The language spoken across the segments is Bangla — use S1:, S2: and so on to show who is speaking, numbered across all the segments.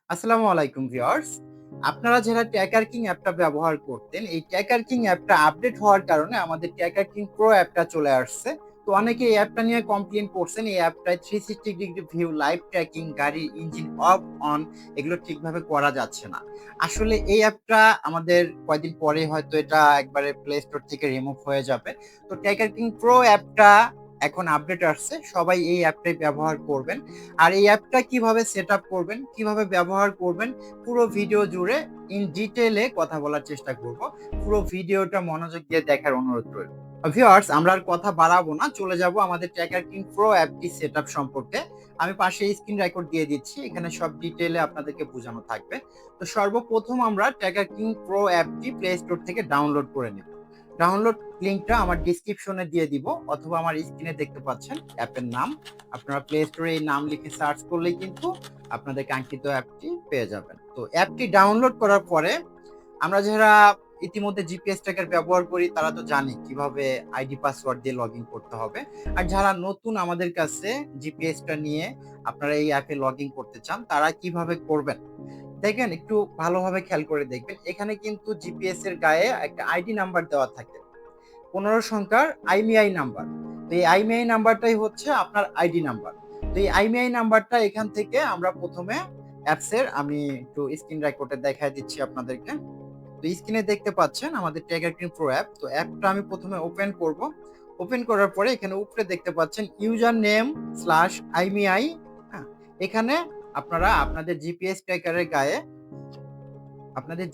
S1: আসসালামু আলাইকুম ভিউয়ার্স। আপনারা যারা ট্র্যাকার কিং অ্যাপটা ব্যবহার করতেন, এই ট্র্যাকার কিং অ্যাপটা আপডেট হওয়ার কারণে আমাদের ট্র্যাকার কিং প্রো অ্যাপটা চলে আসছে। তো অনেকে এই অ্যাপটা নিয়ে কমপ্লেইন করছেন, এই অ্যাপটায় 360 ডিগ্রি ভিউ, লাইভ ট্র্যাকিং, গাড়ির ইঞ্জিন অফ অন এগুলো ঠিকভাবে করা যাচ্ছে না। আসলে এই অ্যাপটা আমাদের কয়েকদিন পরে হয়তো এটা একবারে প্লে স্টোর থেকে রিমুভ হয়ে যাবে। তো ট্র্যাকার কিং প্রো অ্যাপটা এখন আপডেট আসছে, সবাই এই অ্যাপটাই ব্যবহার করবেন। আর এই অ্যাপটা কিভাবে সেট আপ করবেন, কিভাবে ব্যবহার করবেন, পুরো ভিডিও জুড়ে ইন ডিটেলে কথা বলার চেষ্টা করব। পুরো ভিডিওটা মনোযোগ দিয়ে দেখার অনুরোধ রইল। ভিউয়ার্স, আমরা আর কথা বাড়াবো না, চলে যাব আমাদের ট্র্যাকার কিং প্রো অ্যাপটি সেট আপ সম্পর্কে। আমি পাশে স্ক্রিন রেকর্ড দিয়ে দিচ্ছি, এখানে সব ডিটেলে আপনাদেরকে বোঝানো থাকবে। তো সর্বপ্রথম আমরা ট্র্যাকার কিং প্রো অ্যাপটি প্লে স্টোর থেকে ডাউনলোড করে নেব। ডাউনলোড লিংকটা আমার ডিসক্রিপশনে দিয়ে দিব, অথবা আমার স্ক্রিনে দেখতে পাচ্ছেন অ্যাপের নাম। আপনারা প্লে স্টোরে এই নাম লিখে সার্চ করলেই কিন্তু আপনাদের কাঙ্ক্ষিত অ্যাপটি পেয়ে যাবেন। তো অ্যাপটি ডাউনলোড করার পরে আমরা যারা ইতিমধ্যে জিপিএস ট্র্যাকার ব্যবহার করি তারা তো জানি কিভাবে আইডি পাসওয়ার্ড দিয়ে লগ ইন করতে হবে। আর যারা নতুন আমাদের কাছে জিপিএসটা নিয়ে আপনারা এই অ্যাপে লগ ইন করতে চান, তারা কিভাবে করবেন দেখেন, একটু ভালোভাবে খেয়াল করে দেখবেন। এখানে কিন্তু জিপিএস এর গায়ে একটা আইডি নাম্বার দেওয়া থাকে, 15 সংখ্যার আইমিআই নাম্বার। তো এই আইমিআই নাম্বারটাই হচ্ছে আপনার আইডি নাম্বার। তো এই আইমিআই নাম্বারটা এখান থেকে আমরা প্রথমে অ্যাপসের, আমি একটু স্ক্রিন রেকর্ডে দেখায় দিচ্ছি আপনাদেরকে। তো স্ক্রিনে দেখতে পাচ্ছেন আমাদের ট্র্যাকার কিং প্রো অ্যাপ। তো অ্যাপটা আমি প্রথমে ওপেন করব। ওপেন করার পরে এখানে উপরে দেখতে পাচ্ছেন ইউজার নেম স্ল্যাশ আইমিআই। হ্যাঁ, এখানে আপনারা আপনাদের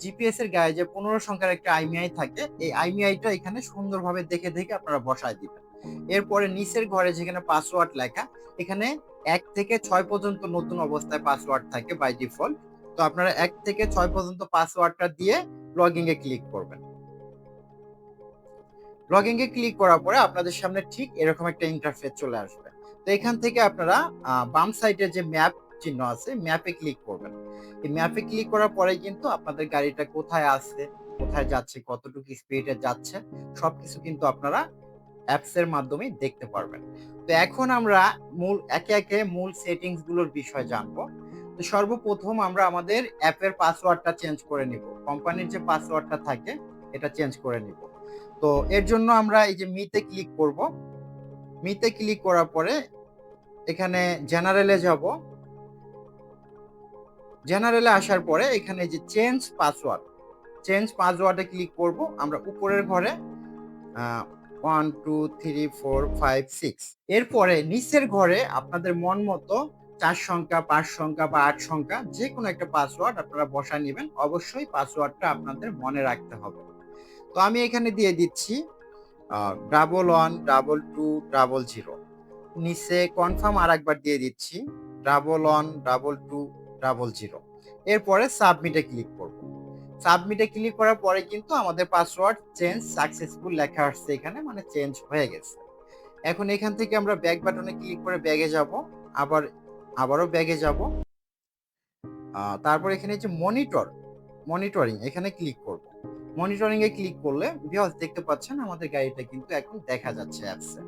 S1: জিপিএস এর গায়ে যে 15 সংখ্যার একটা আইমিআই থাকে, এই আইমিআইটা এখানে সুন্দরভাবে দেখে দেখে আপনারা বসায় দিবেন। এরপরে নিচের ঘরে যেখানে পাসওয়ার্ড লেখা, এখানে 1 থেকে 6 পর্যন্ত নতুন অবস্থায় পাসওয়ার্ড থাকে বাই ডিফল্ট। তো আপনারা 1 থেকে 6 পর্যন্ত পাসওয়ার্ডটা দিয়ে লগইন এ ক্লিক করবেন। লগইন এ ক্লিক করার পরে আপনাদের সামনে ঠিক এরকম একটা ইন্টারফেস চলে আসবে। তো এখান থেকে আপনারা বাম সাইডে যে ম্যাপ চিহ্ন আছে, ম্যাপে ক্লিক করবেন। এই ম্যাপে ক্লিক করার পরে কিন্তু আপনাদের গাড়িটা কোথায় আছে, কোথায় যাচ্ছে, কতটুকু স্পিডে যাচ্ছে, সবকিছু কিন্তু আপনারা অ্যাপস এর মাধ্যমেই দেখতে পারবেন। তো এখন আমরা একে একে মূল সেটিংস গুলোর বিষয় জানবো। তো সর্বপ্রথম আমরা আমাদের অ্যাপের পাসওয়ার্ডটা চেঞ্জ করে নিব। কোম্পানির যে পাসওয়ার্ডটা থাকে এটা চেঞ্জ করে নিব। তো এর জন্য আমরা এই যে মিতে ক্লিক করব। মিতে ক্লিক করার পরে এখানে জেনারেলে যাব। জেনারেলে আসার পরে এখানে যে চেঞ্জ পাসওয়ার্ডে ক্লিক করব। আমরা উপরের ঘরে 1 2 3 4 5 6, এরপরে নিচের ঘরে আপনাদের মন মতো 4 সংখ্যা, 5 সংখ্যা বা 8 সংখ্যা যে কোনো একটা পাসওয়ার্ড আপনারা বসায় নেবেন। অবশ্যই পাসওয়ার্ডটা আপনাদের মনে রাখতে হবে। তো আমি এখানে দিয়ে দিচ্ছি 112200। নিচে কনফার্ম আর একবার দিয়ে দিচ্ছি 112200। এরপরে সাবমিটে ক্লিক করব। সাবমিটে ক্লিক করার পরে কিন্তু আমাদের পাসওয়ার্ড চেঞ্জ সাকসেসফুল লেখা আসছে এখানে, মানে চেঞ্জ হয়ে গেছে। এখন এখান থেকে আমরা ব্যাক বাটনে ক্লিক করে ব্যাগে যাব। আবারও ব্যাগে যাব। তারপর এখানে যে মনিটরিং এখানে ক্লিক করব। মনিটরিং এ ক্লিক করলে ভিউয়ার্স দেখতে পাচ্ছেন আমাদের গাড়িটা কিন্তু এখন দেখা যাচ্ছে অ্যাপসে।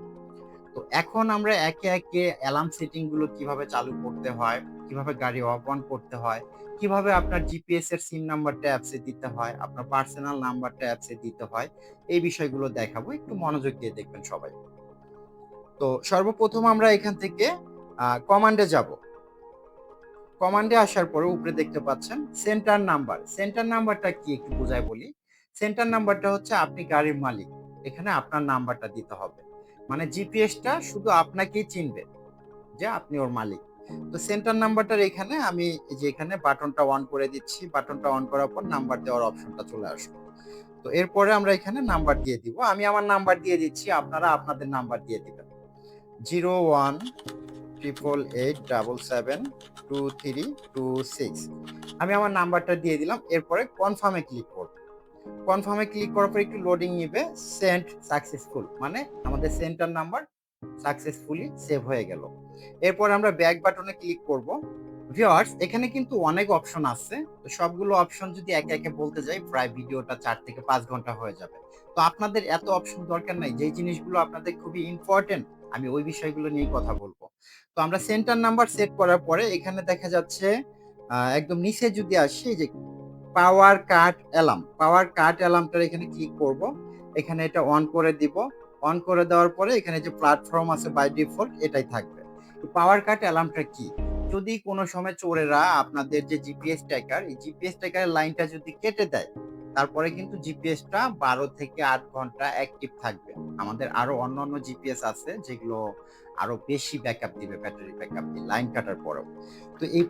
S1: তো এখন আমরা একে একে অ্যালার্ম সেটিং গুলো কিভাবে চালু করতে হয়, কিভাবে গাড়ি অফ অন করতে হয়, কিভাবে আপনার জিপিএস এর সিম নাম্বারটা অ্যাপসে দিতে হয়, আপনার পার্সোনাল নাম্বারটা অ্যাপসে দিতে হয়, এই বিষয়গুলো দেখাবো। একটু মনোযোগ দিয়ে দেখবেন সবাই। তো সর্বপ্রথম আমরা এখান থেকে কমান্ডে যাব। কমান্ডে আসার পরে উপরে দেখতে পাচ্ছেন সেন্টার নাম্বার। সেন্টার নাম্বারটা কি একটু বুঝাই বলি। সেন্টার নাম্বারটা হচ্ছে আপনি গাড়ির মালিক, এখানে আপনার নাম্বারটা দিতে হবে। মানে জিপিএসটা শুধু আপনাকেই চিনবে যে আপনি ওর মালিক। তো সেন্টার নাম্বারটার এখানে আমি এই যে এখানে বাটনটা অন করে দিচ্ছি। বাটনটা অন করার পর নাম্বার দেওয়ার অপশনটা চলে আসবে। তো এরপরে আমরা এখানে নাম্বার দিয়ে দিব। আমি আমার নাম্বার দিয়ে দিচ্ছি, আপনারা আপনাদের নাম্বার দিয়ে দিবেন। 0188877232 আমি আমার নাম্বারটা দিয়ে দিলাম। এরপরে কনফার্মে ক্লিক করব। কনফার্মে ক্লিক করার পর একটু লোডিং নিবে। সেন্ড সাকসেসফুল, মানে আমাদের সেন্টার নাম্বার সাকসেসফুলি সেভ হয়ে গেল। এরপর আমরা ব্যাক বাটনে ক্লিক করব। ভিউয়ার্স, এখানে কিন্তু অনেক অপশন আছে। তো সবগুলো অপশন যদি একে একে বলতে যাই প্রায় ভিডিওটা 4 থেকে 5 ঘন্টা হয়ে যাবে। তো আপনাদের এত অপশন দরকার নাই। যেই জিনিসগুলো আপনাদের খুবই ইম্পর্টেন্ট আমি ওই বিষয়গুলো নিয়ে কথা বলবো। তো আমরা সেন্টার নাম্বার সেট করার পরে এখানে দেখা যাচ্ছে একদম নিচে যদি আসি, এই যে পাওয়ার কাট অ্যালার্মটার এখানে ক্লিক করব। এখানে এটা অন করে দিব। অন করে দেওয়ার পরে এখানে যে প্ল্যাটফর্ম আছে বাই ডিফল্ট এটাই থাকবে। পাওয়ার কাট অ্যালার্মটা কি? যদি কোনো সময় চোরেরা আপনাদের যে জিপিএস ট্র্যাকার, এই জিপিএস ট্র্যাকারের লাইনটা যদি কেটে দেয়, তারপরে কিন্তু জিপিএসটা 12 থেকে 8 ঘন্টা অ্যাক্টিভ থাকবে। আমাদের আরো অন্যান্য জিপিএস আছে যেগুলো আরো বেশি ব্যাকআপ দিবে, ব্যাটারি ব্যাকআপ দিয়ে লাইন কাটার পরেও। তো এই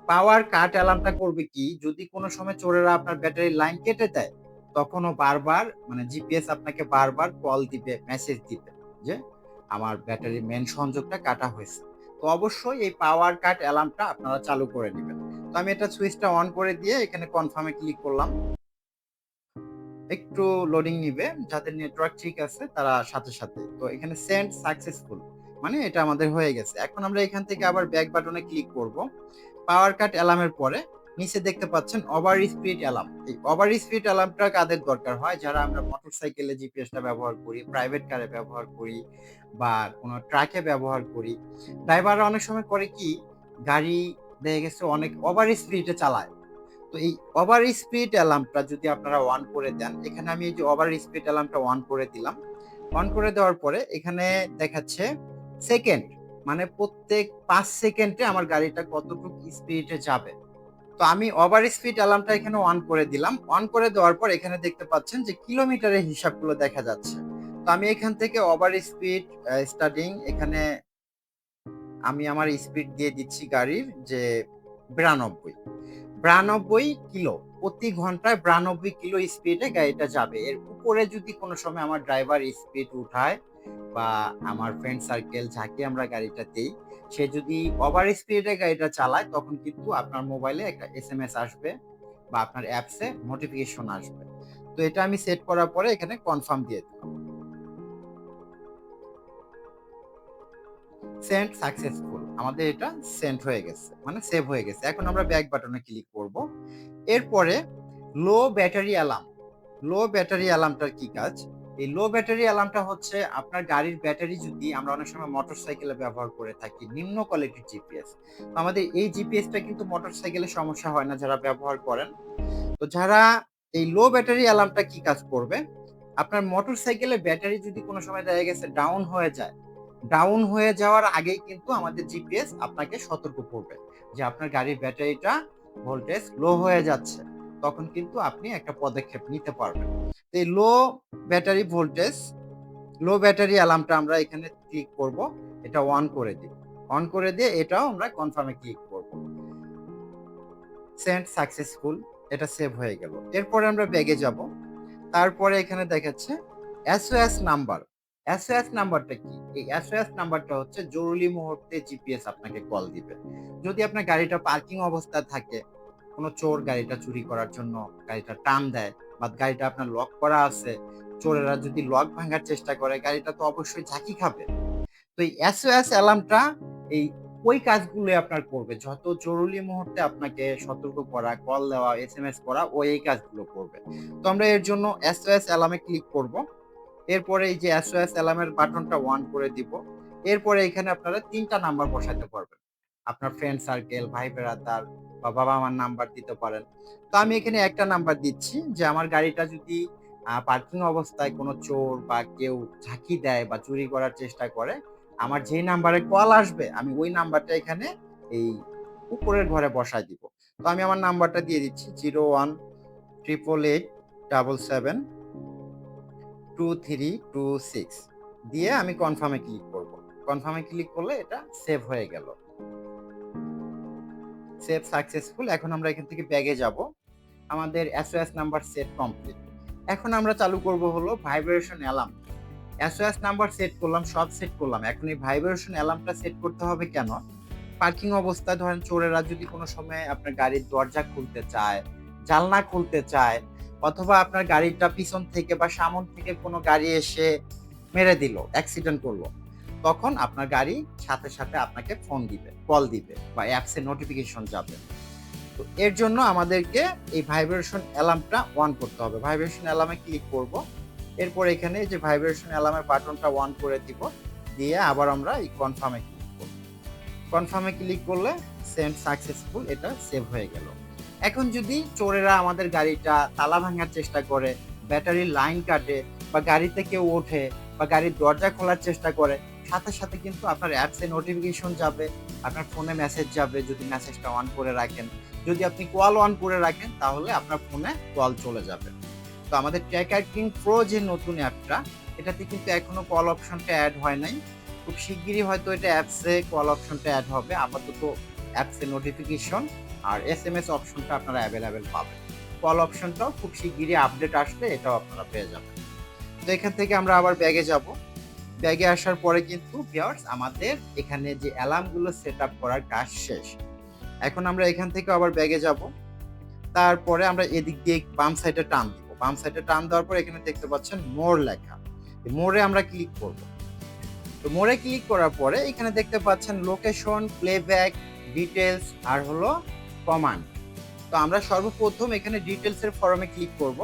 S1: পাওয়ার কাট অ্যালার্মটা করবে কি, যদি কোনো সময় চোরেরা আপনার ব্যাটারির লাইন কেটে দেয়, তখনও বারবার মানে জিপিএস আপনাকে বারবার কল দিবে, মেসেজ দিবে যে আমার ব্যাটারির মেন সংযোগটা কাটা হয়েছে। তো অবশ্যই এই পাওয়ার কাট অ্যালার্মটা আপনারা চালু করে নেবেন। তো আমি এটা সুইচটা অন করে দিয়ে এখানে কনফার্মে ক্লিক করলাম। একটু লোডিং নিবে, যাদের নেটওয়ার্ক ঠিক আছে তারা সাথে সাথে। তো এখানে সেন্ড সাকসেসফুল, মানে এটা আমাদের হয়ে গেছে। এখন আমরা এখান থেকে আবার ব্যাক বাটনে ক্লিক করব। পাওয়ার কাট অ্যালার্মের পরে নিচে দেখতে পাচ্ছেন ওভার স্পিড অ্যালার্ম। এই ওভার স্পিড অ্যালার্মটা কাদের দরকার হয়? যারা আমরা মোটরসাইকেলে জিপিএসটা ব্যবহার করি, প্রাইভেট কারে ব্যবহার করি, বা কোনো ট্রাকে ব্যবহার করি। ড্রাইভাররা অনেক সময় করে কি, গাড়ি দেখা গেছে অনেক ওভার স্পিডে চালায়। তো এই ওভার স্পিড অ্যালার্মটা যদি আপনারা অন করে দেন, এখানে আমি এই যে ওভার স্পিড অ্যালার্মটা অন করে দিলাম। অন করে দেওয়ার পরে এখানে দেখাচ্ছে সেকেন্ড, মানে প্রত্যেক 5 সেকেন্ডে আমার গাড়িটা কতটুকু স্পিডে যাবে। তো আমি ওভার স্পিড অ্যালার্মটা এখানে অন করে দিলাম। অন করে দেওয়ার পর এখানে দেখতে পাচ্ছেন যে কিলোমিটারের হিসাবগুলো দেখা যাচ্ছে। তো আমি এখান থেকে ওভার স্পিড স্টার্টিং, এখানে আমি আমার স্পিড দিয়ে দিচ্ছি গাড়ির যে 92 কিলো প্রতি ঘন্টায়, 92 কিলো স্পিডে গাড়িটা যাবে। এর উপরে যদি কোনো সময় আমার ড্রাইভার স্পিড উঠায় বা আমার ফ্রেন্ড সার্কেল যাকে আমরা গাড়িটা দেই, সে যদি ওভার স্পিডে গাড়িটা চালায়, তখন কিন্তু আপনার মোবাইলে একটা এসএমএস আসবে বা আপনার অ্যাপসে নোটিফিকেশন আসবে। তো এটা আমি সেট করার পরে এখানে কনফার্ম দিয়ে দিলাম। সেন্ড সাকসেসফুল, আমাদের এটা সেন্ড হয়ে গেছে, মানে সেভ হয়ে গেছে। এখন আমরা ব্যাক বাটনে ক্লিক করব। এরপরে low battery alarm. Low battery অ্যালার্মটার কি কাজ? এই লো ব্যাটারি অ্যালার্মটা হচ্ছে আপনার গাড়ির ব্যাটারি, যদি আমরা অনেক সময় মোটরসাইকেলে ব্যবহার করে থাকি নিম্ন কোয়ালিটির জিপিএস, তো আমাদের এই জিপিএসটা কিন্তু মোটরসাইকেলে সমস্যা হয় না যারা ব্যবহার করেন। তো যারা এই লো ব্যাটারি অ্যালার্মটা কি কাজ করবে, আপনার মোটরসাইকেলের ব্যাটারি যদি কোনো সময় দেখা গেছে ডাউন হয়ে যায়, ডাউন হয়ে যাওয়ার আগেই কিন্তু আমাদের জিপিএস আপনাকে সতর্ক করবে যে আপনার গাড়ির ব্যাটারিটা ভোল্টেজ লো হয়ে যাচ্ছে। তখন কিন্তু আপনি একটা পদক্ষেপ নিতে পারবেন। তো এই লো ব্যাটারি অ্যালার্মটা আমরা এখানে ক্লিক করব, এটা অন করে দিব। অন করে দিয়ে এটাও আমরা কনফার্মে ক্লিক করব। সেন্ড সাকসেসফুল, এটা সেভ হয়ে গেল। এরপরে আমরা ব্যাগে যাব। তারপরে এখানে দেখাচ্ছে এসওএস নাম্বার। এসওএস নাম্বারটা কি? এই এসওএস নাম্বারটা হচ্ছে জরুরি মুহূর্তে জিপিএস আপনাকে কল দিবে। যদি আপনার গাড়িটা পার্কিং অবস্থায় থাকে, কোনো চোর গাড়িটা চুরি করার জন্য গাড়িটা টান দেয়, বা গাড়িটা আপনার লক করা আছে, চোরেরা যদি লক ভাঙার চেষ্টা করে, গাড়িটা তো অবশ্যই ঝাঁকি খাবে। তো এই এসওএস অ্যালার্মটা এই ওই কাজগুলো আপনার করবে, যত জরুরি মুহূর্তে আপনাকে সতর্ক করা, কল দেওয়া, এসএমএস করা, ও এই কাজগুলো করবে। তো আমরা এর জন্য এসওএস অ্যালার্মে ক্লিক করব। এরপরে এই যে এসওএস অ্যালার্মের বাটনটা অন করে দিব। এরপরে এখানে আপনারা 3টা নাম্বার বসাতে পারবেন। আপনার ফ্রেন্ড সার্কেল, ভাই ব্রাদার বা বাবা মার নাম্বার দিতে পারেন। তো আমি এখানে একটা নাম্বার দিচ্ছি যে আমার গাড়িটা যদি পার্কিং অবস্থায় কোনো চোর বা কেউ ঝাঁকি দেয় বা চুরি করার চেষ্টা করে, আমার যে নাম্বারে কল আসবে আমি ওই নাম্বারটা এখানে এই উপরের ঘরে বসায় দিব। তো আমি আমার নাম্বারটা দিয়ে দিচ্ছি 0188772326 দিয়ে আমি কনফার্মে ক্লিক করব। কনফার্মে ক্লিক করলে এটা সেভ হয়ে গেল। Save successful. এখন আমরা এখান থেকে ব্যাগে যাব। আমাদের এসওএস নাম্বার সেট কমপ্লিট। এখন আমরা চালু করব হলো vibration alarm. SOS number set করলাম, সব সেট করলাম। এখন এই ভাইব্রেশন অ্যালার্মটা সেট করতে হবে কেন? পার্কিং অবস্থায় ধরেন চোরেরা যদি কোনো সময় আপনার গাড়ির দরজা খুলতে চায়, জানলা খুলতে চায়, অথবা আপনার গাড়িটা পিছন থেকে বা সামন থেকে কোনো গাড়ি এসে মেরে দিল, অ্যাক্সিডেন্ট করলো, তখন আপনার গাড়ি সাথে সাথে আপনাকে ফোন দিবে, কল দিবে বা অ্যাপসে নোটিফিকেশন যাবে। তো এর জন্য আমাদেরকে এই ভাইব্রেশন অ্যালার্মটা অন করতে হবে। ভাইব্রেশন অ্যালার্মে ক্লিক করব। এরপর এখানে যে ভাইব্রেশন অ্যালার্মের বাটনটা অন করে দিব, দিয়ে আবার আমরা এই কনফার্মে ক্লিক করব। কনফার্মে ক্লিক করলে সেন্ড সাকসেসফুল, এটা সেভ হয়ে গেল। এখন যদি চোরেরা আমাদের গাড়িটা তালা ভাঙার চেষ্টা করে, ব্যাটারির লাইন কাটে, বা গাড়িতে কেউ ওঠে, বা গাড়ির দরজা খোলার চেষ্টা করে, সাথে সাথে কিন্তু আপনার অ্যাপসে নোটিফিকেশন যাবে, আপনার ফোনে মেসেজ যাবে যদি মেসেজটা অন করে রাখেন। যদি আপনি কল অন করে রাখেন তাহলে আপনার ফোনে কল চলে যাবে। তো আমাদের ট্র্যাকার কিং প্রো যে নতুন অ্যাপটা, এটাতে কিন্তু এখনো কল অপশনটা অ্যাড হয় নাই। খুব শিগগিরই হয়তো এটা অ্যাপসে কল অপশনটা অ্যাড হবে। আপাতত অ্যাপসে নোটিফিকেশন আর এসএমএস অপশনটা আপনারা অ্যাভেলেবেল পাবেন। কল অপশনটাও খুব শিগগিরই আপডেট আসলে এটাও আপনারা পেয়ে যাবেন। তো এখান থেকে আমরা আবার ব্যাগে যাব। ব্যাগে আসার পরে কিন্তু ভিউয়ার্স আমাদের এখানে যে অ্যালার্মগুলো সেট আপ করার কাজ শেষ। এখন আমরা এখান থেকে আবার ব্যাগে যাব। তারপরে আমরা এদিক দিয়ে বাম সাইডে টান দিব। বাম সাইডে টান দেওয়ার পর এখানে দেখতে পাচ্ছেন মোর লেখা। মোরে আমরা ক্লিক করব। তো মোরে ক্লিক করার পরে এখানে দেখতে পাচ্ছেন লোকেশন, প্লেব্যাক, ডিটেলস আর হলো কমান্ড। তো আমরা সর্বপ্রথম এখানে ডিটেলস এর ফরমে ক্লিক করব।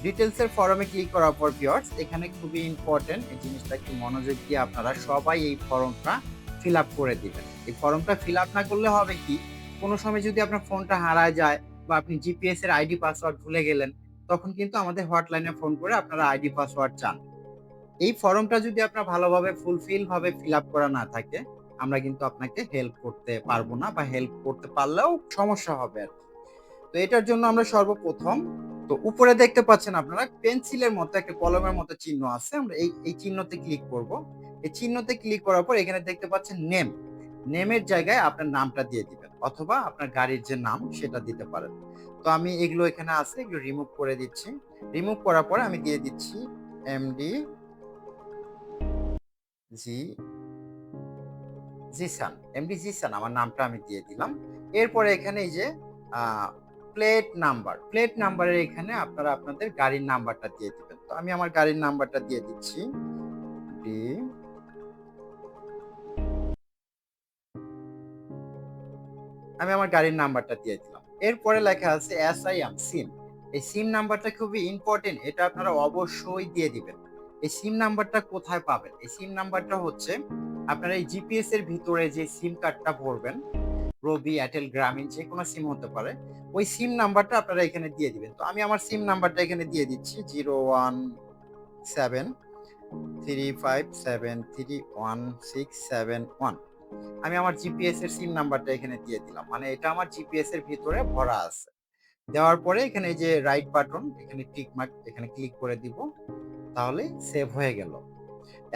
S1: ডিটেলস এর ফরমে ক্লিক করার পর ভিউয়ার্স এখানে খুবই ইম্পর্টেন্ট এই জিনিসটা একটু মনোযোগ দিয়ে আপনারা সবাই এই ফর্মটা ফিল আপ করে দিবেন। এই ফর্মটা ফিল আপ না করলে হবে কি, কোনো সময় যদি আপনার ফোনটা হারায় যায় বা আপনি জিপিএস এর আইডি পাসওয়ার্ড ভুলে গেলেন, তখন কিন্তু আমাদের হটলাইনে ফোন করে আপনারা আইডি পাসওয়ার্ড চান। এই ফর্মটা যদি আপনার ভালোভাবে ফুলফিল ভাবে ফিল আপ করা না থাকে, আমরা কিন্তু আপনাকে হেল্প করতে পারবো না, বা হেল্প করতে পারলেও সমস্যা হবে আর কি। তো এটার জন্য আমরা সর্বপ্রথম, তো উপরে দেখতে পাচ্ছেন আপনারা পেন্সিলের মতো একটা কলমের মতো চিহ্ন আছে, আমরা এই চিহ্নতে ক্লিক করব। এই চিহ্নতে ক্লিক করার পর এখানে দেখতে পাচ্ছেন নেম। নেমের জায়গায় আপনার নামটা দিয়ে দিবেন, অথবা আপনার গাড়ির যে নাম সেটা দিতে পারেন। তো আমি এগুলো এখানে আছে, এগুলো রিমুভ করে দিচ্ছি। রিমুভ করার পরে আমি দিয়ে দিচ্ছি এমডি জি জিসান। এমডি জিসান আমার নামটা আমি দিয়ে দিলাম। এরপরে এখানে এই যে প্লেট নাম্বার, প্লেট নাম্বারের এখানে আপনারা আপনাদের গাড়ির নাম্বারটা দিয়ে দিবেন। তো আমি আমার গাড়ির নাম্বারটা দিয়ে দিচ্ছি ডি, আমি আমার গাড়ির নাম্বারটা দিয়ে দিলাম। এরপরে লেখা আছে SIM সিম। এই সিম নাম্বারটা খুবই ইম্পর্টেন্ট, এটা আপনারা অবশ্যই দিয়ে দিবেন। এই সিম নাম্বারটা কোথায় পাবেন? এই সিম নাম্বারটা হচ্ছে আপনারা এই জিপিএস এর ভিতরে যে সিম কার্ডটা ভরবেন, রবি, এয়ারটেল, গ্রামীণ যে কোনো সিম হতে পারে, ওই সিম নাম্বারটা আপনারা এখানে দিয়ে দিবেন। তো আমি আমার সিম নাম্বারটা এখানে দিয়ে দিচ্ছি 01735731671। আমি আমার জিপিএস এর সিম নাম্বারটা এখানে দিয়ে দিলাম, মানে এটা আমার জিপিএস এর ভিতরে ভরা আছে। দেওয়ার পরে এখানে যে রাইট বাটন, এখানে টিক মার্ক, এখানে ক্লিক করে দিব, তাহলে সেভ হয়ে গেল।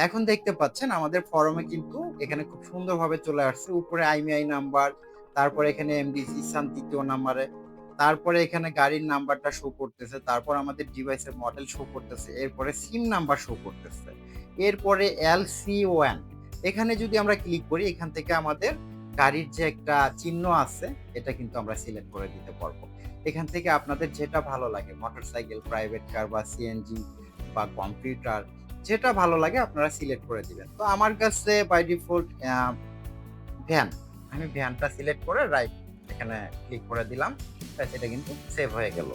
S1: এখন দেখতে পাচ্ছেন আমাদের ফরমে কিন্তু এখানে খুব সুন্দরভাবে চলে আসছে। উপরে আইমিআই নাম্বার, তারপরে এখানে এমডি জিসান তৃতীয় নাম্বারে, তারপরে এখানে গাড়ির নাম্বারটা শো করতেছে, তারপর আমাদের ডিভাইসের মডেল শো করতেছে, এরপরে সিম নাম্বার শো করতেছে, এরপরে LC1। এখানে যদি আমরা ক্লিক করি, এখান থেকে আমাদের গাড়ির যে একটা চিহ্ন আছে এটা কিন্তু আমরা সিলেক্ট করে দিতে পারবো। এখান থেকে আপনাদের যেটা ভালো লাগে, মোটরসাইকেল, প্রাইভেট কার বা সিএনজি বা কম্পিউটার, যেটা ভালো লাগে আপনারা সিলেক্ট করে দিবেন। তো আমার কাছে বাই ডিফল্ট ভ্যান, আমি ভ্যানটা সিলেক্ট করে রাইট এখানে ক্লিক করে দিলাম, সেটা কিন্তু সেভ হয়ে গেল।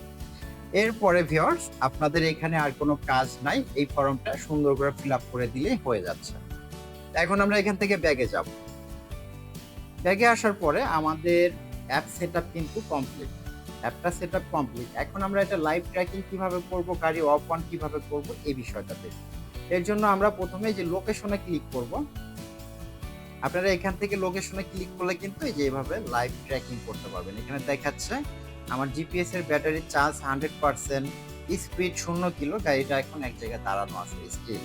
S1: এরপরে ভিউয়ার্স আপনাদের এখানে আর কোনো কাজ নাই, এই ফর্মটা সুন্দর করে ফিল আপ করে দিলেই হয়ে যাচ্ছে। এখন আমরা এখান থেকে ব্যাগে যাব। ব্যাগে আসার পরে আমাদের অ্যাপ সেটআপ কিন্তু কমপ্লিট, অ্যাপটা সেটআপ কমপ্লিট। এখন আমরা এটা লাইভ ট্র্যাকিং কিভাবে করব, গাড়ি অফ অন কিভাবে করব, এই বিষয়টা দেখব। এর জন্য আমরা প্রথমে যে লোকেশনে ক্লিক করব। আপনারা এখান থেকে লোকেশনে ক্লিক করলে কিন্তু এই যে এইভাবে লাইভ ট্র্যাকিং করতে পারবেন। এখানে দেখাচ্ছে আমার জিপিএস এর ব্যাটারি চার্জ 100%, স্পিড 0 কিলো, গাড়িটা এখন এক জায়গায় দাঁড়ানো আছে স্টিল।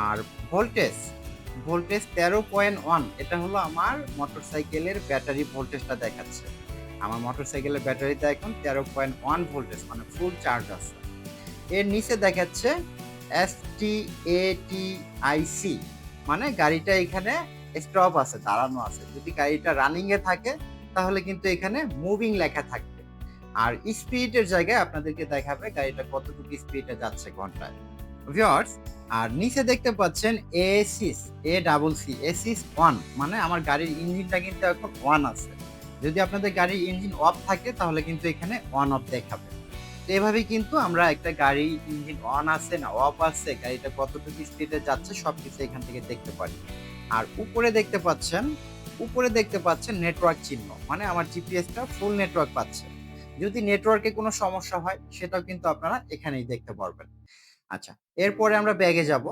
S1: আর ভোল্টেজ 13.1, এটা হলো আমার মোটরসাইকেলের ব্যাটারি ভোল্টেজটা দেখাচ্ছে। আমার মোটরসাইকেলের ব্যাটারিতে এখন 13.1 ভোল্টেজ, মানে ফুল চার্জ আছে। এর নিচে দেখাচ্ছে STATIC, মানে গাড়িটা এখানে স্টপ আছে, দাঁড়ানো আছে। যদি গাড়িটা রানিং এ থাকে তাহলে কিন্তু এখানে মুভিং লেখা থাকবে। আর স্পিডের জায়গায় আপনাদেরকে দেখাবে গাড়িটা কতটুকু স্পিডে যাচ্ছে ঘন্টায়। ভিউয়ার্স আর নিচে দেখতে পাচ্ছেন ACIS 1, মানে আমার গাড়ির ইঞ্জিনটা কিন্তু এখন অন আছে। যদি আপনাদের গাড়ির ইঞ্জিন অফ থাকে তাহলে কিন্তু এখানে অন অফ দেখাবে। তো এভাবেই কিন্তু আমরা একটা গাড়ি ইঞ্জিন অন আছে না অফ আছে, গাড়িটা কতটুকু স্পিডে যাচ্ছে সবকিছু এখান থেকে দেখতে পারি। আর উপরে দেখতে পাচ্ছেন উপরে দেখতে পাচ্ছেন নেটওয়ার্ক চিহ্ন, মানে আমার জিপিএসটা ফুল নেটওয়ার্ক পাচ্ছে। যদি নেটওয়ার্কে কোনো সমস্যা হয় সেটাও কিন্তু আপনারা এখানেই দেখতে পারবেন। আচ্ছা, এরপরে আমরা ব্যাগে যাব।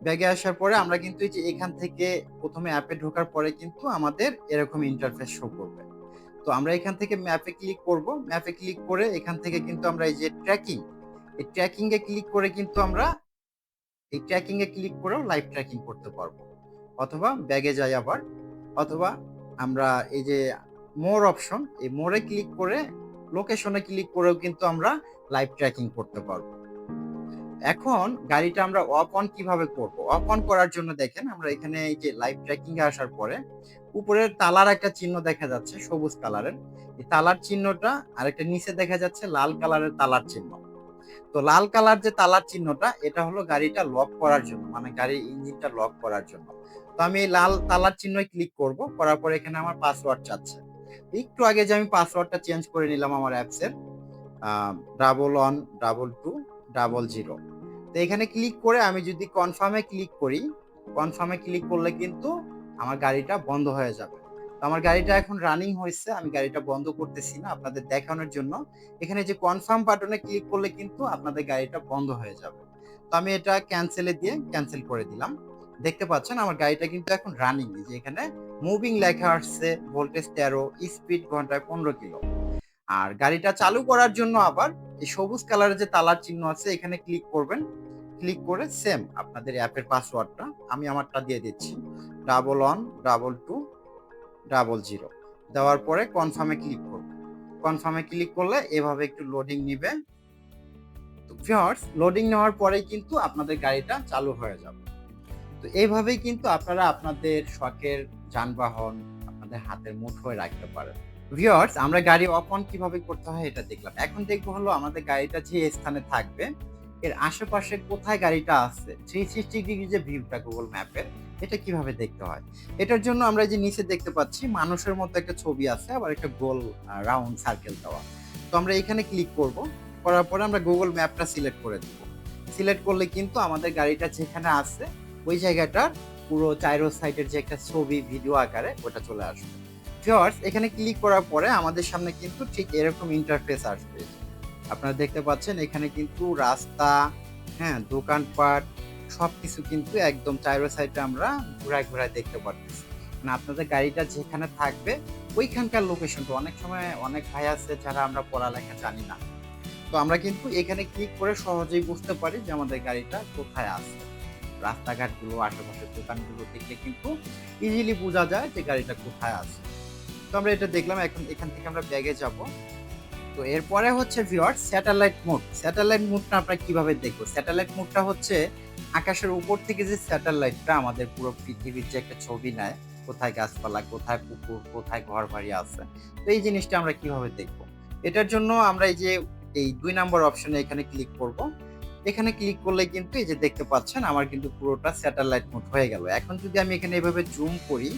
S1: ব্যাগে আসার পরে আমরা কিন্তু এই যে এখান থেকে ১ম এ অ্যাপে ঢোকার পরে কিন্তু আমাদের এরকম ইন্টারফেস শো করবে। তো আমরা এখান থেকে ম্যাপে ক্লিক করব। ম্যাপে ক্লিক করে এখান থেকে কিন্তু আমরা এই যে ট্র্যাকিং, এই ট্র্যাকিং এ ক্লিক করে কিন্তু আমরা এই ট্র্যাকিং এ ক্লিক করেও লাইভ ট্র্যাকিং করতে পারবো। অথবা ব্যাগে যাই আবার, অথবা আমরা এই যে মোর অপশন, এই মোরে ক্লিক করে লোকেশনে ক্লিক করেও কিন্তু আমরা লাইভ ট্র্যাকিং করতে পারবো। এখন গাড়িটা আমরা অফ অন কিভাবে করব? অফ অন করার জন্য দেখেন আমরা এখানে এই যে লাইভ ট্র্যাকিং এ আসার পরে উপরের তালার একটা চিহ্ন দেখা যাচ্ছে সবুজ কালারের। এই তালার চিহ্নটা আর একটা নিচে দেখা যাচ্ছে লাল কালারের তালার চিহ্ন। তো লাল কালার যে তালার চিহ্নটা এটা হলো গাড়িটা লক করার জন্য, মানে গাড়ির ইঞ্জিনটা লক করার জন্য। তো আমি এই লাল তালার চিহ্নয় ক্লিক করব, করার পরে এখানে আমার পাসওয়ার্ড চাচ্ছে। একটু আগে যে আমি পাসওয়ার্ডটা চেঞ্জ করে নিলাম আমার অ্যাপসের 112200। তো এখানে ক্লিক করে আমি যদি কনফার্মে ক্লিক করি, কনফার্মে ক্লিক করলে কিন্তু আমার গাড়িটা বন্ধ হয়ে যাবে। তো আমার গাড়িটা এখন রানিং হয়েছে, আমি গাড়িটা বন্ধ করতেছি না আপনাদের দেখানোর জন্য। এখানে যে কনফার্ম বাটনে ক্লিক করলে কিন্তু আপনাদের গাড়িটা বন্ধ হয়ে যাবে। তো আমি এটা ক্যান্সেলে দিয়ে ক্যান্সেল করে দিলাম। দেখতে পাচ্ছেন আমার গাড়িটা কিন্তু এখন রানিং, যে এখানে মুভিং লেখা আসছে, ভোল্টেজ 13, স্পিড ঘন্টায় 15 কিলো। আর গাড়িটা চালু করার জন্য আবার এই সবুজ কালারের যে তালার চিহ্ন আছে এখানে ক্লিক করবেন। ক্লিক করে সেম আপনাদের অ্যাপের পাসওয়ার্ডটা আমি আমারটা দিয়ে দিচ্ছি, 112200 দেওয়ার পরে কনফার্মে ক্লিক করব। কনফার্মে ক্লিক করলে এভাবে একটু লোডিং নিবে। তো ভিউয়ার্স, লোডিং নেওয়ার পরেই কিন্তু আপনাদের গাড়িটা চালু হয়ে যাবে। তো এইভাবেই কিন্তু আপনারা আপনাদের শখের যানবাহন আপনাদের হাতের মুঠোয় রাখতে পারেন। ভিউয়ার্স, আমরা গাড়ি অফ অন কিভাবে করতে হয় এটা দেখলাম। এখন দেখবো হলো আমাদের গাড়িটা যে স্থানে থাকবে এর আশেপাশে কোথায় গাড়িটা আছে, 360 ডিগ্রি যে ভিউটা গুগল ম্যাপের, এটা কিভাবে দেখতে হয়। এটার জন্য আমরা যে নিচে দেখতে পাচ্ছি মানুষের মতো একটা ছবি আছে, আবার একটা গোল রাউন্ড সার্কেল দেওয়া। তো আমরা এখানে ক্লিক করব, করার পরে আমরা গুগল ম্যাপটা সিলেক্ট করে দেব। সিলেক্ট করলে কিন্তু আমাদের গাড়িটা যেখানে আছে ওই জায়গাটার পুরো চাইরো সাইডের যে একটা ছবি ভিডিও আকারে ওটা চলে আসবে। ভিউয়ার্স, এখানে ক্লিক করার পরে আমাদের সামনে কিন্তু ঠিক এরকম ইন্টারফেস আসবে। আপনারা দেখতে পাচ্ছেন এখানে কিন্তু রাস্তা, হ্যাঁ, দোকানপাট সবকিছু কিন্তু একদম চাইরো সাইডে আমরা ঘুরায় ঘুরায় দেখতে পারতেছি। মানে আপনাদের গাড়িটা যেখানে থাকবে ওইখানকার লোকেশনটা, অনেক সময় অনেক ভাই আছে যারা আমরা পড়ালেখা জানি না। তো আমরা কিন্তু এখানে ক্লিক করে সহজেই বুঝতে পারি যে আমাদের গাড়িটা কোথায় আছে। রাস্তাঘাটগুলো, আশেপাশের দোকানগুলো দেখলে কিন্তু ইজিলি বোঝা যায় যে গাড়িটা কোথায় আছে। তো আমরা এটা দেখলাম, এখন এখান থেকে আমরা ব্যাগে যাব। তো এরপরে হচ্ছে ভিউয়ার্স স্যাটেলাইট মোড। স্যাটেলাইট মোডটা আমরা কিভাবে দেখব? স্যাটেলাইট মোডটা হচ্ছে আকাশের উপর থেকে যে স্যাটেলাইটটা আমাদের পুরো পৃথিবীর যে একটা ছবি নেয়, কোথায় গাছপালা, কোথায় পুকুর, কোথায় ঘরবাড়ি আছে। তো এই জিনিসটা আমরা কিভাবে দেখব? এটার জন্য আমরা এই যে এই ২ নাম্বার অপশনে এখানে ক্লিক করব। এখানে ক্লিক করলে কিন্তু এই যে দেখতে পাচ্ছেন আমার কিন্তু পুরোটা স্যাটেলাইট মোড হয়ে গেল। এখন যদি আমি এখানে এভাবে জুম করি,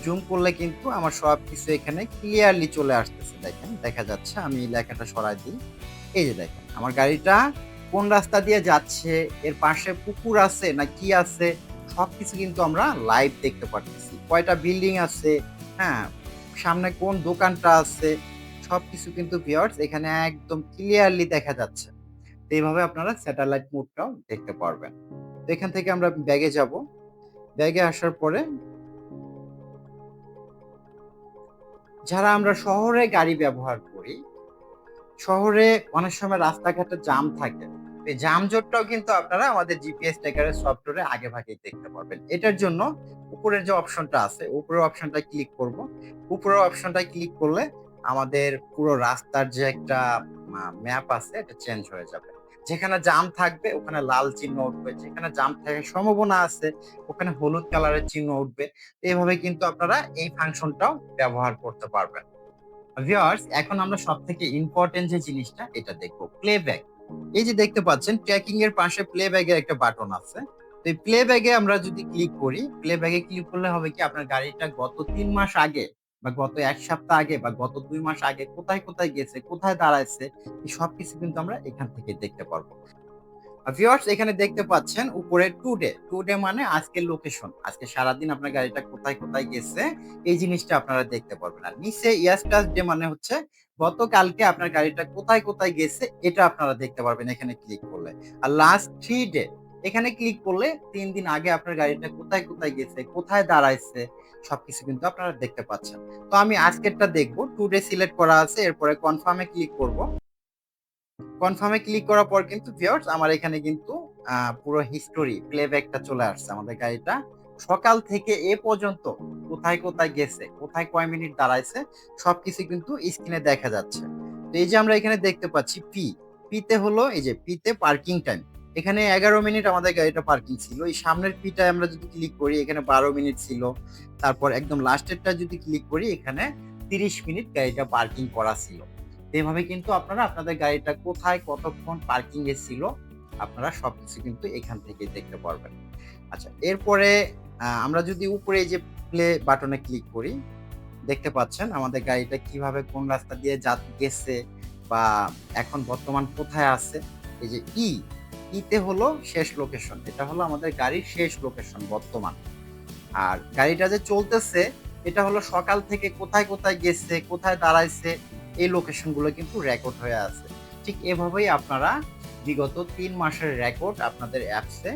S1: জুম করলে কিন্তু আমার সবকিছু এখানে ক্লিয়ারলি চলে আসতেছে। দেখেন, দেখা যাচ্ছে। আমি লেখাটা সরাই দিই। এই যে দেখেন আমার গাড়িটা কোন রাস্তা দিয়ে যাচ্ছে, এর পাশে পুকুর আছে না কি আছে, সবকিছু কিন্তু আমরা লাইভ দেখতে পারতেছি। কয়টা বিল্ডিং আছে, হ্যাঁ, সামনে কোন দোকানটা আছে, সবকিছু কিন্তু ভিউয়ার্স এখানে একদম ক্লিয়ারলি দেখা যাচ্ছে। তো এইভাবে আপনারা স্যাটেলাইট মোডটাও দেখতে পারবেন। তো এখান থেকে আমরা ব্যাগে যাব। ব্যাগে আসার পরে যারা আমরা শহরে গাড়ি ব্যবহার করি, শহরে অনেক সময় রাস্তাঘাটে জ্যাম থাকে। এই যানজটটাও কিন্তু আপনারা আমাদের জিপিএস ট্র্যাকারের সফটওয়্যারে আগেভাগেই দেখতে পারবেন। এটার জন্য উপরের যে অপশনটা আছে, উপরের অপশনটায় ক্লিক করব। উপরের অপশনটায় ক্লিক করলে আমাদের পুরো রাস্তার যে একটা ম্যাপ আছে এটা চেঞ্জ হয়ে যাবে। যেখানে জ্যাম থাকবে ওখানে লাল চিহ্ন উঠবে, যেখানে জ্যাম থাকার সম্ভাবনা আছে ওখানে হলুদ কালারের চিহ্ন উঠবে। এভাবে কিন্তু আপনারা এই ফাংশনটাও ব্যবহার করতে পারবেন। ভিউয়ার্স, এখন আমরা সবথেকে ইম্পর্টেন্ট যে জিনিসটা এটা দেখবো, প্লেব্যাক। এই যে দেখতে পাচ্ছেন ট্র্যাকিং এর পাশে প্লেব্যাক এর একটা বাটন আছে। তো এই প্লেব্যাক এ আমরা যদি ক্লিক করি, প্লেব্যাক এ ক্লিক করলে হবে কি আপনার গাড়িটা গত ৩ মাস আগে বা গত ১ সপ্তাহ আগে বা গত ২ মাস আগে কোথায়, কোথায় গেছে, কোথায় দাঁড়াইছে, এই সবকিছু কিন্তু আমরা এখান থেকে দেখতে পারবো। ভিউয়ার্স এখানে দেখতে পাচ্ছেন উপরে টুডে মানে আজকের লোকেশন, আজকে সারাদিন আপনার গাড়িটা কোথায় কোথায় গেছে এই জিনিসটা আপনারা দেখতে পারবেন। আর নিচে ইয়েস্টারডে মানে হচ্ছে গতকালকে আপনার গাড়িটা কোথায় কোথায় গেছে এটা আপনারা দেখতে পারবেন এখানে ক্লিক করলে। আর লাস্ট 3 ডে এখানে ক্লিক করলে 3 দিন আগে আপনার গাড়িটা কোথায় কোথায় গেছে, কোথায় দাঁড়াইছে সবকিছু কিন্তু আপনারা দেখতে পাচ্ছেন। তো আমি আজকেরটা দেখবো, টুডে সিলেক্ট করা আছে, এরপরে কনফার্মে ক্লিক করব। কনফার্মে ক্লিক করার পর কিন্তু ভিউয়ার্স আমার এখানে কিন্তু পুরো হিস্টোরি প্লেব্যাকটা চলে আসছে। আমাদের গাড়িটা সকাল থেকে এ পর্যন্ত কোথায় কোথায় গেছে, কোথায় কয় মিনিট দাঁড়াইছে সবকিছু কিন্তু স্ক্রিনে দেখা যাচ্ছে। তো এই যে আমরা এখানে দেখতে পাচ্ছি পিতে হলো এই যে পিতে পার্কিং টাইম, এখানে 11 মিনিট আমাদের গাড়িটা পার্কিং ছিল। এই সামনের পিটায় আমরা যদি ক্লিক করি এখানে 12 মিনিট ছিল। তারপর একদম লাস্টেরটা যদি ক্লিক করি এখানে 30 মিনিট গাড়িটা পার্কিং করা ছিল। এভাবে কিন্তু আপনারা আপনাদের গাড়িটা কোথায় কতক্ষণ পার্কিং এ ছিল আপনারা সবকিছু কিন্তু এখান থেকে দেখতে পারবেন। আচ্ছা, এরপরে আমরা যদি উপরে এই যে প্লে বাটনে ক্লিক করি, দেখতে পাচ্ছেন আমাদের গাড়িটা কিভাবে কোন রাস্তা দিয়ে গেছে বা এখন বর্তমান কোথায় আছে। এই যে ইতে হলো শেষ লোকেশন, এটা হলো আমাদের গাড়ির শেষ লোকেশন বর্তমান। আর গাড়িটা যে চলতেছে এটা হলো সকাল থেকে কোথায় কোথায় গেছে, কোথায় দাঁড়াইছে এই লোকেশন গুলো কিন্তু রেকর্ড হয়ে আছে। ঠিক এভাবেই আপনারা বিগত 3 মাসের রেকর্ড আপনাদের অ্যাপসে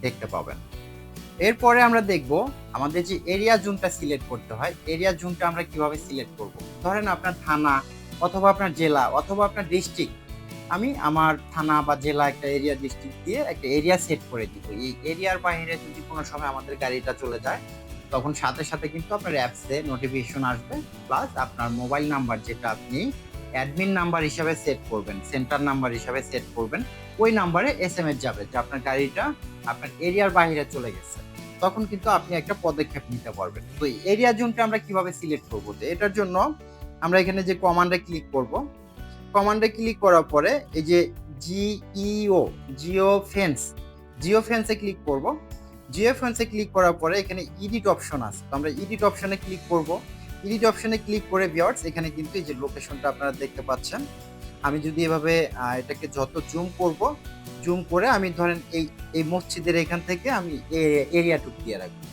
S1: দেখতে পাবেন। এরপরে আমরা দেখব আমাদের যে এরিয়া জোনটা সিলেক্ট করতে হয়, এরিয়া জোনটা আমরা কিভাবে সিলেক্ট করব। ধরেন আপনার থানা অথবা আপনার জেলা অথবা আপনার ডিস্ট্রিক্ট, আমি আমার থানা বা জেলা একটা এরিয়া ডিস্ট্রিক্ট দিয়ে একটা এরিয়া সেট করে দিব। এই এরিয়ার বাইরে যদি কোনো সময় আমাদের গাড়িটা চলে যায় তখন সাথে সাথে কিন্তু আপনার অ্যাপসে নোটিফিকেশন আসবে, প্লাস আপনার মোবাইল নাম্বার যেটা আপনি অ্যাডমিন নাম্বার হিসাবে সেট করবেন, সেন্টার নাম্বার হিসাবে সেট করবেন, ওই নাম্বারে এসএমএস যাবে যে আপনার গাড়িটা আপনার এরিয়ার বাইরে চলে গেছে। তখন কিন্তু আপনি একটা পদক্ষেপ নিতে পারবেন। তো এরিয়া জোনটা আমরা কিভাবে সিলেক্ট করব, তো এটার জন্য আমরা এখানে যে কমান্ডে ক্লিক করব, কমান্ডে ক্লিক করার পরে এই যে জিও ফেন্সে ক্লিক করব। জিও ফেন্সে ক্লিক করার পরে এখানে এডিট অপশন আছে, তো আমরা এডিট অপশনে ক্লিক করব। এডিট অপশনে ক্লিক করে ভিউয়ার্স এখানে কিন্তু এই যে লোকেশনটা আপনারা দেখতে পাচ্ছেন। আমি যদি এভাবে এটাকে যত জুম করব, জুম করে আমি ধরেন এই মসজিদের এখান থেকে আমি এরিয়াটুক দিয়ে রাখবো।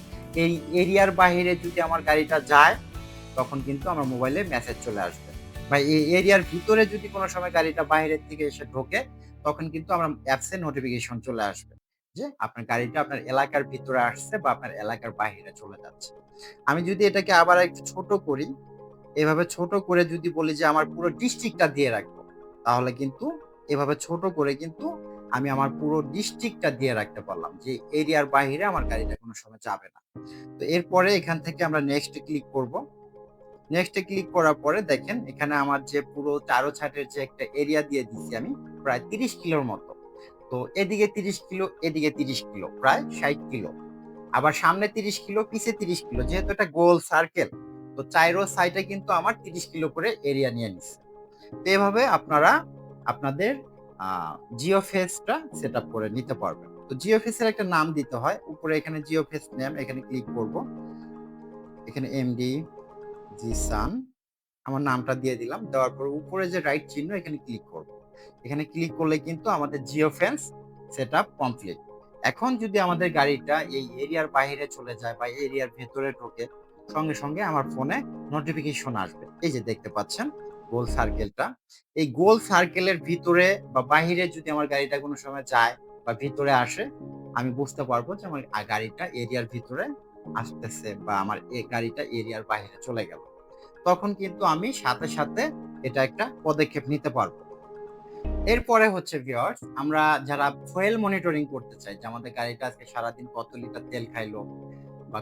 S1: এই এরিয়ার বাইরে যদি আমার গাড়িটা যায় তখন কিন্তু আমার মোবাইলে মেসেজ চলে আসবে। বা এই এরিয়ার ভিতরে যদি কোনো সময় গাড়িটা বাইরের থেকে এসে ঢোকে তখন কিন্তু আমার অ্যাপসে নোটিফিকেশন চলে আসবে যে আপনার গাড়িটা আপনার এলাকার ভিতরে আসছে বা আপনার এলাকার বাইরে চলে যাচ্ছে। আমি যদি এটাকে আবার একটু ছোট করি, এভাবে ছোট করে যদি বলি যে আমার পুরো ডিস্ট্রিক্টটা দিয়ে রাখবো, তাহলে কিন্তু এভাবে ছোট করে কিন্তু আমি আমার পুরো ডিস্ট্রিক্টটা দিয়ে রাখতে পারলাম যে এরিয়ার বাইরে আমার গাড়িটা কোনো সময় যাবে না। তো এরপরে এখান থেকে আমরা নেক্সট ক্লিক করব। নেক্সটে ক্লিক করার পরে দেখেন এখানে আমার যে পুরো চারো ছাটের যে একটা এরিয়া দিয়ে দিচ্ছি আমি প্রায় 30 কিলোর মতো। তো এদিকে 30 কিলো, এদিকে 30 কিলো, প্রায় 60 কিলো। আবার সামনে 30 কিলো, পিছে 30 কিলো, যেহেতু এটা গোল সার্কেল তো চাইরো সাইডে কিন্তু আমার 30 কিলো করে এরিয়া নিয়ে নিচ্ছে। তো এভাবে আপনারা আপনাদের জিও ফেসটা সেট আপ করে নিতে পারবেন। তো জিও ফেসের একটা নাম দিতে হয়, উপরে এখানে জিও ফেস নেম এখানে ক্লিক করব। এখানে এমডি জিসান আমার নামটা দিয়ে দিলাম, দেওয়ার পর উপরে যে রাইট চিহ্ন এখানে ক্লিক করব। এখানে ক্লিক করলে কিন্তু আমাদের জিও ফেন্স সেটআপ কমপ্লিট। এখন যদি আমাদের গাড়িটা এই এরিয়ার বাইরে চলে যায় বা এরিয়ার ভেতরে ঢোকে সঙ্গে সঙ্গে আমার ফোনে নোটিফিকেশন আসবে। এই যে দেখতে পাচ্ছেন গোল সার্কেলটা, এই গোল সার্কেলের ভিতরে বা বাইরে যদি আমার গাড়িটা কোনো সময় যায় বা ভিতরে আসে আমি বুঝতে পারবো যে আমার গাড়িটা এরিয়ার ভিতরে আসতেছে বা আমার এই গাড়িটা এরিয়ার বাইরে চলে গেল। তখন কিন্তু আমি সাথে সাথে এটা একটা পদক্ষেপ নিতে পারবো। এরপরে হচ্ছে ভিউয়ার্স আমরা যারা ফুয়েল মনিটরিং করতে চাই যে আমাদের গাড়িটা আজকে সারাদিন কত লিটার তেল খাইলো বা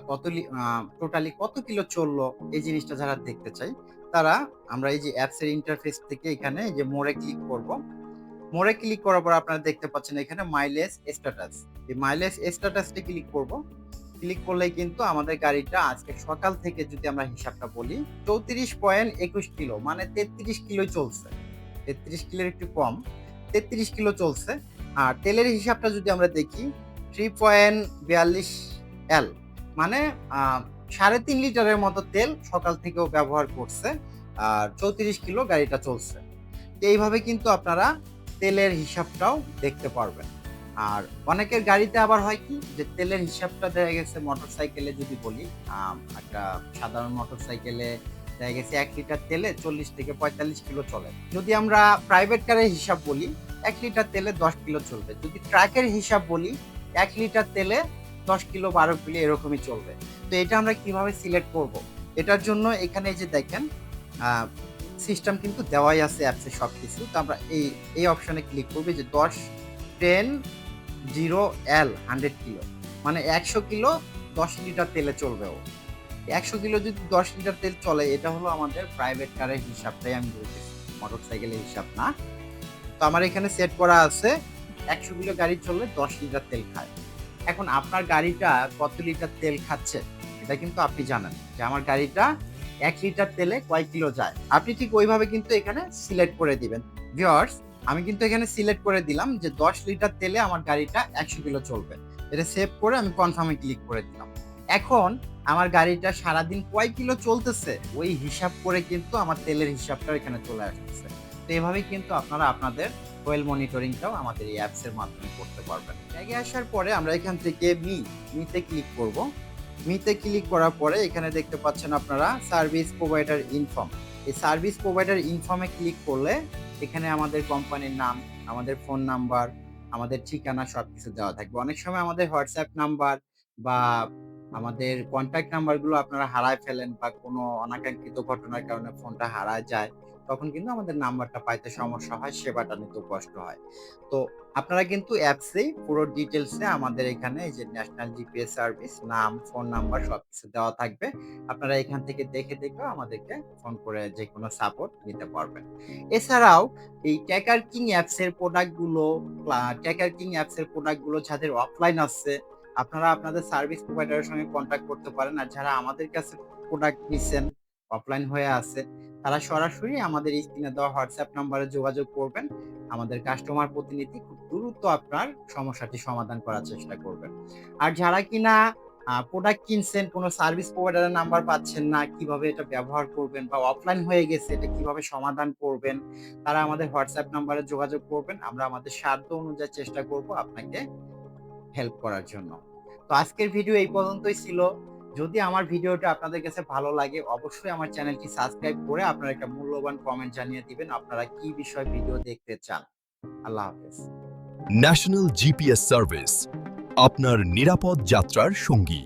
S1: টোটালি কত কিলো চললো এই জিনিসটা যারা দেখতে চাই তারা আমরা এই যে অ্যাপস এর ইন্টারফেস থেকে এখানে যে মোড়ে ক্লিক করব। মোড়ে ক্লিক করার পর আপনারা দেখতে পাচ্ছেন এখানে মাইলেজ স্ট্যাটাস, এই মাইলেজ স্ট্যাটাসটা ক্লিক করব। ক্লিক করলে কিন্তু আমাদের গাড়িটা আজকে সকাল থেকে যদি আমরা হিসাবটা বলি 34.21 কিলো মানে 33 কিলোই চলছে, 33 কিলোর একটু কম, 33 কিলো চলছে। আর তেলের হিসাবটা যদি আমরা দেখি 3.42 এল মানে 3.5 লিটারের মতো তেল সকাল থেকেও ব্যবহার করছে আর 34 কিলো গাড়িটা চলছে। তো এইভাবে কিন্তু আপনারা তেলের হিসাবটাও দেখতে পারবেন। আর অনেকের গাড়িতে আবার হয় কি যে তেলের হিসাবটা দেখা গেছে মোটরসাইকেলে যদি বলি, একটা সাধারণ মোটরসাইকেলে দেখা গেছে 1 লিটার তেলে 40 থেকে 45 কিলো চলে। যদি আমরা প্রাইভেট কারের হিসাব বলি 1 লিটার তেলে 10 কিলো চলবে। যদি ট্রাকের হিসাব বলি 1 লিটার তেলে 10 কিলো 12 কিলো এরকমই চলবে। তো এটা আমরা কিভাবে সিলেক্ট করব? এটার জন্য এখানে যে দেখেন সিস্টেম কিন্তু দেওয়াই আছে অ্যাপসে সবকিছু। তো আমরা এই অপশনে ক্লিক করবো যে 10 100 কিলো, মানে 100 কিলো 10 লিটার তেলে চলবে ও। 100 কিলো যদি 10 লিটার তেল চলে, এটা হলো আমাদের প্রাইভেট কারের হিসাবটাই আমি বলতেছি, মোটরসাইকেলের হিসাব না। তো আমার এখানে সেট করা আছে 100 কিলো গাড়ি চললে 10 লিটার তেল খায়। এখন আপনার গাড়িটা কত লিটার তেল খাচ্ছে এটা কিন্তু আপনি জানেন যে আমার গাড়িটা 1 লিটার তেলে কয় কিলো যায়। আপনি ঠিক ওইভাবে কিন্তু এখানে সিলেক্ট করে দিবেন। ভিউয়ার্স, আমি কিন্তু এখানে সিলেক্ট করে দিলাম যে 10 লিটার তেলে আমার গাড়িটা 100 কিলো চলবে। এটা সেভ করে আমি কনফার্মে ক্লিক করে দিলাম। এখন আমার গাড়িটা সারাদিন কয় কিলো চলতেছে ওই হিসাব করে কিন্তু আমার তেলের হিসাবটা এখানে চলে আসতেছে। তো এভাবেই কিন্তু আপনারা আপনাদের ওয়েল মনিটরিংটাও আমাদের এই অ্যাপস এর মাধ্যমে করতে পারবেন। ট্যাগে আসার পরে আমরা এখান থেকে মিতে ক্লিক করব। মিতে ক্লিক করার পরে এখানে দেখতে পাচ্ছেন আপনারা সার্ভিস প্রোভাইডার ইনফর্ম। এই সার্ভিস প্রোভাইডার ইনফর্মে ক্লিক করলে এখানে আমাদের কোম্পানির নাম, আমাদের ফোন নাম্বার, আমাদের ঠিকানা সবকিছু দেওয়া থাকবে। অনেক সময় আমাদের হোয়াটসঅ্যাপ নাম্বার বা আমাদের কন্ট্যাক্ট নাম্বারগুলো আপনারা হারায় ফেলেন বা কোনো অনাকাঙ্ক্ষিত ঘটনার কারণে ফোনটা হারায় যায়, তখন কিন্তু আমাদের নাম্বারটা পাইতে সমস্যা হয়, সেবাটা নিতেও কষ্ট হয়। তো আপনারা কিন্তু অ্যাপসেই পুরো ডিটেলসে আমাদের এখানে এই যে ন্যাশনাল জিপিএস সার্ভিস নাম, ফোন নাম্বার সবকিছু দেওয়া থাকবে। আপনারা এখান থেকে দেখে দেখেও আমাদেরকে ফোন করে যে কোনো সাপোর্ট নিতে পারবেন। এছাড়াও এই ট্যাকার কিং অ্যাপসের প্রোডাক্টগুলো ট্যাকার কিং অ্যাপসের প্রোডাক্টগুলো যাদের অফলাইন আছে, আপনারা আপনাদের সার্ভিস প্রোভাইডারের সঙ্গে কন্ট্যাক্ট করতে পারেন। আর যারা আমাদের কাছে প্রোডাক্ট নিচ্ছেন অফলাইন হয়ে আছে, তারা সরাসরি আমাদের স্ক্রিনে দেওয়া হোয়াটসঅ্যাপ নাম্বারে যোগাযোগ করবেন। আমাদের কাস্টমার প্রতিনিধি খুব দ্রুত আপনার সমস্যাটি সমাধান করার চেষ্টা করবেন। আর যারা কিনা প্রোডাক্ট কিনছেন, কোনো সার্ভিস প্রোভাইডারের নাম্বার পাচ্ছেন না, কিভাবে এটা ব্যবহার করবেন বা অফলাইন হয়ে গেছে এটা কিভাবে সমাধান করবেন, তারা আমাদের হোয়াটসঅ্যাপ নাম্বারে যোগাযোগ করবেন। আমরা আমাদের সাধ্য অনুযায়ী চেষ্টা করব আপনাকে হেল্প করার জন্য। তো আজকের ভিডিও এই পর্যন্তই ছিল। যদি আমার ভিডিওটা আপনাদের কাছে ভালো লাগে, অবশ্যই আমার চ্যানেলটি সাবস্ক্রাইব করে আপনারা একটা মূল্যবান কমেন্ট জানিয়ে দিবেন আপনারা কি বিষয় ভিডিও দেখতে চান। আল্লাহ হাফেজ।
S2: ন্যাশনাল জিপিএস সার্ভিস, আপনার নিরাপদ যাত্রার সঙ্গী।